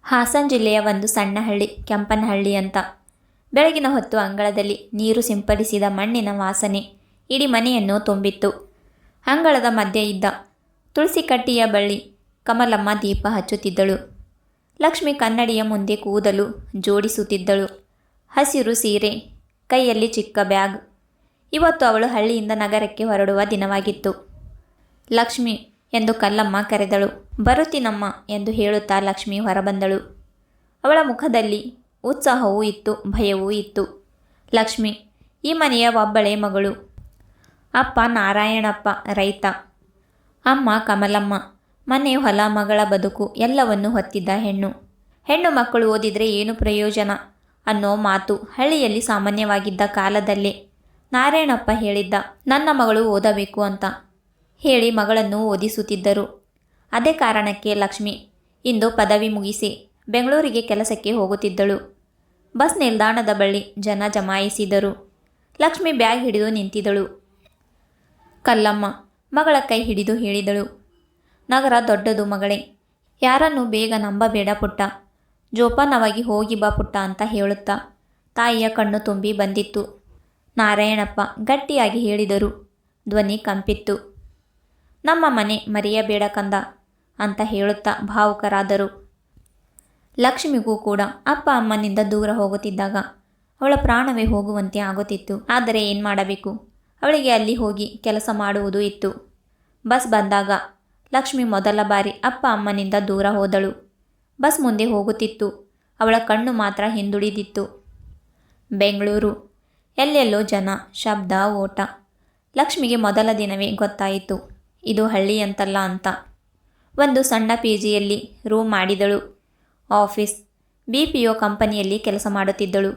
ಹಾಸನ ಜಿಲ್ಲೆಯ ಒಂದು ಸಣ್ಣ ಹಳ್ಳಿ ಕೆಂಪನಹಳ್ಳಿ ಅಂತ. ಬೆಳಗಿನ ಹೊತ್ತು ಅಂಗಳದಲ್ಲಿ ನೀರು ಸಿಂಪಡಿಸಿದ ಮಣ್ಣಿನ ವಾಸನೆ ಇಡೀ ಮನೆಯನ್ನು ತುಂಬಿತ್ತು. ಅಂಗಳದ ಮಧ್ಯೆ ಇದ್ದ ತುಳಸಿ ಕಟ್ಟಿಯ ಬಳ್ಳಿ ಕಮಲಮ್ಮ ದೀಪ ಹಚ್ಚುತ್ತಿದ್ದಳು. ಲಕ್ಷ್ಮಿ ಕನ್ನಡಿಯ ಮುಂದೆ ಕೂದಲು ಜೋಡಿಸುತ್ತಿದ್ದಳು. ಹಸಿರು ಸೀರೆ, ಕೈಯಲ್ಲಿ ಚಿಕ್ಕ ಬ್ಯಾಗ್. ಇವತ್ತು ಅವಳು ಹಳ್ಳಿಯಿಂದ ನಗರಕ್ಕೆ ಹೊರಡುವ ದಿನವಾಗಿತ್ತು. ಲಕ್ಷ್ಮಿ ಎಂದು ಕಲ್ಲಮ್ಮ ಕರೆದಳು. ಬರುತ್ತೀನಮ್ಮ ಎಂದು ಹೇಳುತ್ತಾ ಲಕ್ಷ್ಮಿ ಹೊರಬಂದಳು. ಅವಳ ಮುಖದಲ್ಲಿ ಉತ್ಸಾಹವೂ ಇತ್ತು, ಭಯವೂ ಇತ್ತು. ಲಕ್ಷ್ಮಿ ಈ ಮನೆಯ ಒಬ್ಬಳೇ ಮಗಳು. ಅಪ್ಪ ನಾರಾಯಣಪ್ಪ ರೈತ, ಅಮ್ಮ ಕಮಲಮ್ಮ ಮನೆ, ಹೊಲ, ಮಗಳ ಬದುಕು ಎಲ್ಲವನ್ನೂ ಹೊತ್ತಿದ್ದ ಹೆಣ್ಣು. ಹೆಣ್ಣು ಮಕ್ಕಳು ಓದಿದರೆ ಏನು ಪ್ರಯೋಜನ ಅನ್ನೋ ಮಾತು ಹಳ್ಳಿಯಲ್ಲಿ ಸಾಮಾನ್ಯವಾಗಿದ್ದ ಕಾಲದಲ್ಲೇ ನಾರಾಯಣಪ್ಪ ಹೇಳಿದ್ದ. ನನ್ನ ಮಗಳು ಓದಬೇಕು ಅಂತ ಹೇಳಿ ಮಗಳನ್ನು ಓದಿಸುತ್ತಿದ್ದರು. ಅದೇ ಕಾರಣಕ್ಕೆ ಲಕ್ಷ್ಮಿ ಇಂದು ಪದವಿ ಮುಗಿಸಿ ಬೆಂಗಳೂರಿಗೆ ಕೆಲಸಕ್ಕೆ ಹೋಗುತ್ತಿದ್ದಳು. ಬಸ್ ನಿಲ್ದಾಣದ ಬಳಿ ಜನ ಜಮಾಯಿಸಿದರು. ಲಕ್ಷ್ಮಿ ಬ್ಯಾಗ್ ಹಿಡಿದು ನಿಂತಿದ್ದಳು. ಕಲ್ಲಮ್ಮ ಮಗಳ ಕೈ ಹಿಡಿದು ಹೇಳಿದಳು, ನಗರ ದೊಡ್ಡದು ಮಗಳೇ, ಯಾರನ್ನು ಬೇಗ ನಂಬಬೇಡ ಪುಟ್ಟ, ಜೋಪಾನವಾಗಿ ಹೋಗಿ ಬಾ ಪುಟ್ಟ ಅಂತ ಹೇಳುತ್ತಾ ತಾಯಿಯ ಕಣ್ಣು ತುಂಬಿ ಬಂದಿತ್ತು. ನಾರಾಯಣಪ್ಪ ಗಟ್ಟಿಯಾಗಿ ಹೇಳಿದರು. ಧ್ವನಿ ಕಂಪಿತ್ತು. ನಮ್ಮ ಮನೆ ಮರೆಯಬೇಡ ಕಂದ ಅಂತ ಹೇಳುತ್ತಾ ಭಾವುಕರಾದರು. ಲಕ್ಷ್ಮಿಗೂ ಕೂಡ ಅಪ್ಪ ಅಮ್ಮನಿಂದ ದೂರ ಹೋಗುತ್ತಿದ್ದಾಗ ಅವಳ ಪ್ರಾಣವೇ ಹೋಗುವಂತೆ ಆಗುತ್ತಿತ್ತು. ಆದರೆ ಏನು ಮಾಡಬೇಕು, ಅವಳಿಗೆ ಅಲ್ಲಿ ಹೋಗಿ ಕೆಲಸ ಮಾಡುವುದು ಇತ್ತು. ಬಸ್ ಬಂದಾಗ ಲಕ್ಷ್ಮಿ ಮೊದಲ ಬಾರಿ ಅಪ್ಪ ಅಮ್ಮನಿಂದ ದೂರ ಹೋದಳು. ಬಸ್ ಮುಂದೆ ಹೋಗುತ್ತಿತ್ತು, ಅವಳ ಕಣ್ಣು ಮಾತ್ರ ಹಿಂದುಳಿದಿತ್ತು. ಬೆಂಗಳೂರು, ಎಲ್ಲೆಲ್ಲೋ ಜನ, ಶಬ್ದ, ಓಟ. ಲಕ್ಷ್ಮಿಗೆ ಮೊದಲ ದಿನವೇ ಗೊತ್ತಾಯಿತು, ಇದು ಹಳ್ಳಿ ಅಂತಲ್ಲ ಅಂತ. ಒಂದು ಸಣ್ಣ ಪಿಜಿಯಲ್ಲಿ ರೂಮ್ ಮಾಡಿದಳು. ಆಫೀಸ್ BPO ಕಂಪನಿಯಲ್ಲಿ ಕೆಲಸ ಮಾಡುತ್ತಿದ್ದಳು.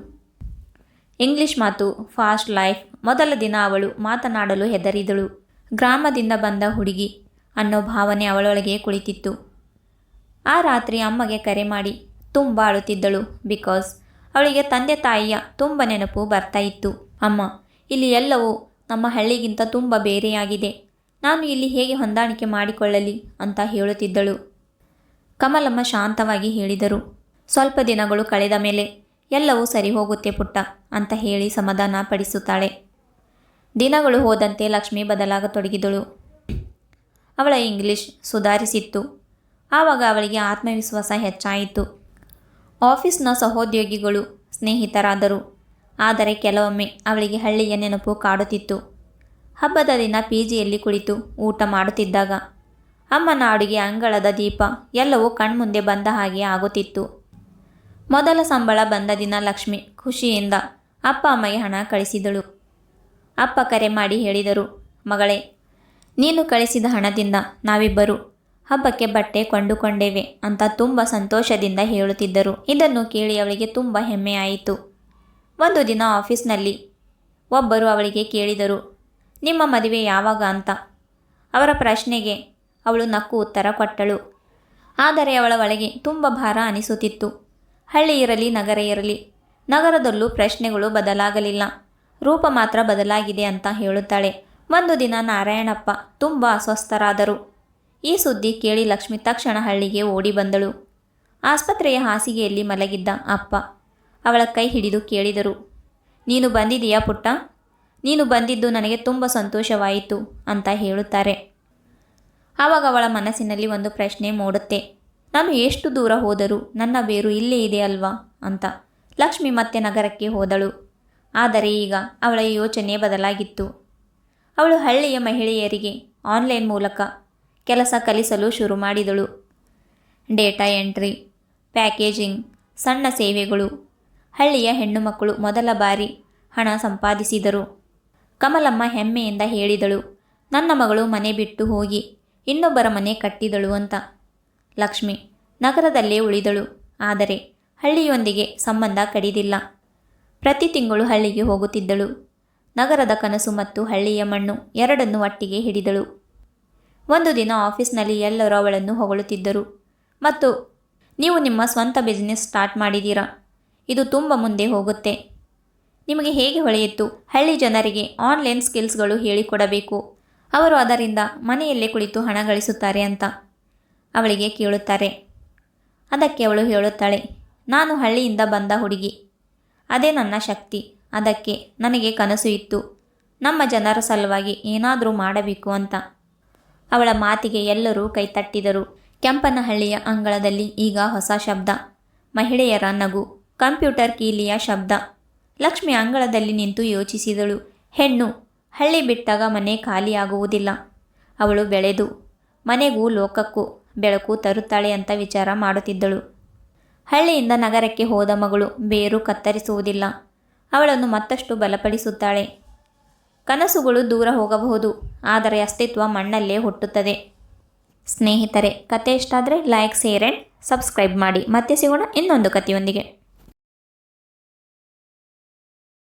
ಇಂಗ್ಲಿಷ್ ಮಾತು, ಫಾಸ್ಟ್ ಲೈಫ್. ಮೊದಲ ದಿನ ಅವಳು ಮಾತನಾಡಲು ಹೆದರಿದಳು. ಗ್ರಾಮದಿಂದ ಬಂದ ಹುಡುಗಿ ಅನ್ನೋ ಭಾವನೆ ಅವಳೊಳಗೆ ಕುಳಿತಿತ್ತು. ಆ ರಾತ್ರಿ ಅಮ್ಮಗೆ ಕರೆ ಮಾಡಿ ತುಂಬ ಅಳುತ್ತಿದ್ದಳು. ಬಿಕಾಸ್ ಅವಳಿಗೆ ತಂದೆ ತಾಯಿಯ ತುಂಬ ನೆನಪು ಬರ್ತಾ ಇತ್ತು. ಅಮ್ಮ, ಇಲ್ಲಿ ಎಲ್ಲವೂ ನಮ್ಮ ಹಳ್ಳಿಗಿಂತ ತುಂಬ ಬೇರೆಯಾಗಿದೆ, ನಾನು ಇಲ್ಲಿ ಹೇಗೆ ಹೊಂದಾಣಿಕೆ ಮಾಡಿಕೊಳ್ಳಲಿ ಅಂತ ಹೇಳುತ್ತಿದ್ದಳು. ಕಮಲಮ್ಮ ಶಾಂತವಾಗಿ ಹೇಳಿದರು, ಸ್ವಲ್ಪ ದಿನಗಳು ಕಳೆದ ಮೇಲೆ ಎಲ್ಲವೂ ಸರಿ ಹೋಗುತ್ತೆ ಪುಟ್ಟ ಅಂತ ಹೇಳಿ ಸಮಾಧಾನ ಪಡಿಸುತ್ತಾಳೆ. ದಿನಗಳು ಹೋದಂತೆ ಲಕ್ಷ್ಮಿ ಬದಲಾಗತೊಡಗಿದಳು. ಅವಳ ಇಂಗ್ಲಿಷ್ ಸುಧಾರಿಸಿತ್ತು. ಆವಾಗ ಅವಳಿಗೆ ಆತ್ಮವಿಶ್ವಾಸ ಹೆಚ್ಚಾಯಿತು. ಆಫೀಸ್ನ ಸಹೋದ್ಯೋಗಿಗಳು ಸ್ನೇಹಿತರಾದರು. ಆದರೆ ಕೆಲವೊಮ್ಮೆ ಅವಳಿಗೆ ಹಳ್ಳಿಯ ನೆನಪು ಕಾಡುತ್ತಿತ್ತು. ಹಬ್ಬದ ದಿನ ಪಿಜಿಯಲ್ಲಿ ಕುಳಿತು ಊಟ ಮಾಡುತ್ತಿದ್ದಾಗ ಅಮ್ಮನ ಅಡುಗೆ, ಅಂಗಳದ ದೀಪ ಎಲ್ಲವೂ ಕಣ್ಮುಂದೆ ಬಂದ ಹಾಗೆ ಆಗುತ್ತಿತ್ತು. ಮೊದಲ ಸಂಬಳ ಬಂದ ದಿನ ಲಕ್ಷ್ಮಿ ಖುಷಿಯಿಂದ ಅಪ್ಪ ಅಮ್ಮಗೆ ಹಣ ಕಳಿಸಿದಳು. ಅಪ್ಪ ಕರೆ ಮಾಡಿ ಹೇಳಿದರು, ಮಗಳೇ, ನೀನು ಕಳಿಸಿದ ಹಣದಿಂದ ನಾವಿಬ್ಬರು ಹಬ್ಬಕ್ಕೆ ಬಟ್ಟೆ ಕೊಂಡುಕೊಂಡೇವೆ ಅಂತ ತುಂಬ ಸಂತೋಷದಿಂದ ಹೇಳುತ್ತಿದ್ದರು. ಇದನ್ನು ಕೇಳಿ ಅವಳಿಗೆ ತುಂಬ ಹೆಮ್ಮೆಯಾಯಿತು. ಒಂದು ದಿನ ಆಫೀಸ್ನಲ್ಲಿ ಒಬ್ಬರು ಅವಳಿಗೆ ಕೇಳಿದರು, ನಿಮ್ಮ ಮದುವೆ ಯಾವಾಗ ಅಂತ. ಅವರ ಪ್ರಶ್ನೆಗೆ ಅವಳು ನಕ್ಕು ಉತ್ತರ ಕೊಟ್ಟಳು. ಆದರೆ ಅವಳ ಒಳಗೆ ತುಂಬ ಭಾರ ಅನಿಸುತ್ತಿತ್ತು. ಹಳ್ಳಿ ಇರಲಿ, ನಗರ ಇರಲಿ, ನಗರದಲ್ಲೂ ಪ್ರಶ್ನೆಗಳು ಬದಲಾಗಲಿಲ್ಲ, ರೂಪ ಮಾತ್ರ ಬದಲಾಗಿದೆ ಅಂತ ಹೇಳುತ್ತಾಳೆ. ಒಂದು ದಿನ ನಾರಾಯಣಪ್ಪ ತುಂಬ ಅಸ್ವಸ್ಥರಾದರು. ಈ ಸುದ್ದಿ ಕೇಳಿ ಲಕ್ಷ್ಮಿ ತಕ್ಷಣ ಹಳ್ಳಿಗೆ ಓಡಿ ಬಂದಳು. ಆಸ್ಪತ್ರೆಯ ಹಾಸಿಗೆಯಲ್ಲಿ ಮಲಗಿದ್ದ ಅಪ್ಪ ಅವಳ ಕೈ ಹಿಡಿದು ಕೇಳಿದರು, ನೀನು ಬಂದಿದೀಯಾ ಪುಟ್ಟ? ನೀನು ಬಂದಿದ್ದು ನನಗೆ ತುಂಬ ಸಂತೋಷವಾಯಿತು ಅಂತ ಹೇಳುತ್ತಾರೆ. ಆವಾಗ ಅವಳ ಮನಸ್ಸಿನಲ್ಲಿ ಒಂದು ಪ್ರಶ್ನೆ ಮೂಡುತ್ತೆ, ನಾನು ಎಷ್ಟು ದೂರ ಹೋದರೂ ನನ್ನ ಬೇರು ಇಲ್ಲೇ ಇದೆ ಅಲ್ವಾ ಅಂತ. ಲಕ್ಷ್ಮಿ ಮತ್ತೆ ನಗರಕ್ಕೆ ಹೋದಳು. ಆದರೆ ಈಗ ಅವಳ ಯೋಚನೆ ಬದಲಾಗಿತ್ತು. ಅವಳು ಹಳ್ಳಿಯ ಮಹಿಳೆಯರಿಗೆ ಆನ್ಲೈನ್ ಮೂಲಕ ಕೆಲಸ ಕಲಿಸಲು ಶುರು ಮಾಡಿದಳು. ಡೇಟಾ ಎಂಟ್ರಿ, ಪ್ಯಾಕೇಜಿಂಗ್, ಸಣ್ಣ ಸೇವೆಗಳು. ಹಳ್ಳಿಯ ಹೆಣ್ಣು ಮಕ್ಕಳು ಮೊದಲ ಬಾರಿ ಹಣ ಸಂಪಾದಿಸಿದರು. ಕಮಲಮ್ಮ ಹೆಮ್ಮೆಯಿಂದ ಹೇಳಿದಳು, ನನ್ನ ಮಗಳು ಮನೆ ಬಿಟ್ಟು ಹೋಗಿ ಇನ್ನೊಬ್ಬರ ಮನೆ ಕಟ್ಟಿದಳು ಅಂತ. ಲಕ್ಷ್ಮಿ ನಗರದಲ್ಲೇ ಉಳಿದಳು, ಆದರೆ ಹಳ್ಳಿಯೊಂದಿಗೆ ಸಂಬಂಧ ಕಡಿದಿಲ್ಲ. ಪ್ರತಿ ತಿಂಗಳು ಹಳ್ಳಿಗೆ ಹೋಗುತ್ತಿದ್ದಳು. ನಗರದ ಕನಸು ಮತ್ತು ಹಳ್ಳಿಯ ಮಣ್ಣು ಎರಡನ್ನೂ ಒಟ್ಟಿಗೆ ಹಿಡಿದಳು. ಒಂದು ದಿನ ಆಫೀಸ್ನಲ್ಲಿ ಎಲ್ಲರೂ ಅವಳನ್ನು ಹೊಗಳುತ್ತಿದ್ದರು ಮತ್ತು ನೀವು ನಿಮ್ಮ ಸ್ವಂತ ಬಿಸ್ನೆಸ್ ಸ್ಟಾರ್ಟ್ ಮಾಡಿದ್ದೀರಾ, ಇದು ತುಂಬ ಮುಂದೆ ಹೋಗುತ್ತೆ. ನಿಮಗೆ ಹೇಗೆ ಹೊಳೆಯಿತು ಹಳ್ಳಿ ಜನರಿಗೆ ಆನ್ಲೈನ್ ಸ್ಕಿಲ್ಸ್ಗಳು ಹೇಳಿಕೊಡಬೇಕು, ಅವರು ಅದರಿಂದ ಮನೆಯಲ್ಲೇ ಕುಳಿತು ಹಣ ಗಳಿಸುತ್ತಾರೆ ಅಂತ ಅವಳಿಗೆ ಕೇಳುತ್ತಾರೆ. ಅದಕ್ಕೆ ಅವಳು ಹೇಳುತ್ತಾಳೆ, ನಾನು ಹಳ್ಳಿಯಿಂದ ಬಂದ ಹುಡುಗಿ. ಅದೇ ನನ್ನ ಶಕ್ತಿ. ಅದಕ್ಕೆ ನನಗೆ ಕನಸು ಇತ್ತು, ನಮ್ಮ ಜನರ ಸಲುವಾಗಿ ಏನಾದರೂ ಮಾಡಬೇಕು ಅಂತ. ಅವಳ ಮಾತಿಗೆ ಎಲ್ಲರೂ ಕೈತಟ್ಟಿದರು. ಕೆಂಪನಹಳ್ಳಿಯ ಅಂಗಳದಲ್ಲಿ ಈಗ ಹೊಸ ಶಬ್ದ. ಮಹಿಳೆಯರ ನಗು, ಕಂಪ್ಯೂಟರ್ ಕೀಲಿಯ ಶಬ್ದ. ಲಕ್ಷ್ಮಿ ಅಂಗಳದಲ್ಲಿ ನಿಂತು ಯೋಚಿಸಿದಳು. ಹೆಣ್ಣು ಹಳ್ಳಿ ಬಿಟ್ಟಾಗ ಮನೆ ಖಾಲಿಯಾಗುವುದಿಲ್ಲ. ಅವಳು ಬೆಳೆದು ಮನೆಗೂ ಲೋಕಕ್ಕೂ ಬೆಳಕು ತರುತ್ತಾಳೆ ಅಂತ ವಿಚಾರ ಮಾಡುತ್ತಿದ್ದಳು. ಹಳ್ಳಿಯಿಂದ ನಗರಕ್ಕೆ ಹೋದ ಮಗಳು ಬೇರು ಕತ್ತರಿಸುವುದಿಲ್ಲ, ಅವಳನ್ನು ಮತ್ತಷ್ಟು ಬಲಪಡಿಸುತ್ತಾಳೆ. ಕನಸುಗಳು ದೂರ ಹೋಗಬಹುದು, ಆದರೆ ಅಸ್ತಿತ್ವ ಮಣ್ಣಲ್ಲೇ ಹುಟ್ಟುತ್ತದೆ. ಸ್ನೇಹಿತರೆ, ಕತೆ ಇಷ್ಟ ಆದರೆ ಲೈಕ್, ಶೇರ್ ಆ್ಯಂಡ್ ಸಬ್ಸ್ಕ್ರೈಬ್ ಮಾಡಿ. ಮತ್ತೆ ಸಿಗೋಣ ಇನ್ನೊಂದು ಕಥೆಯೊಂದಿಗೆ.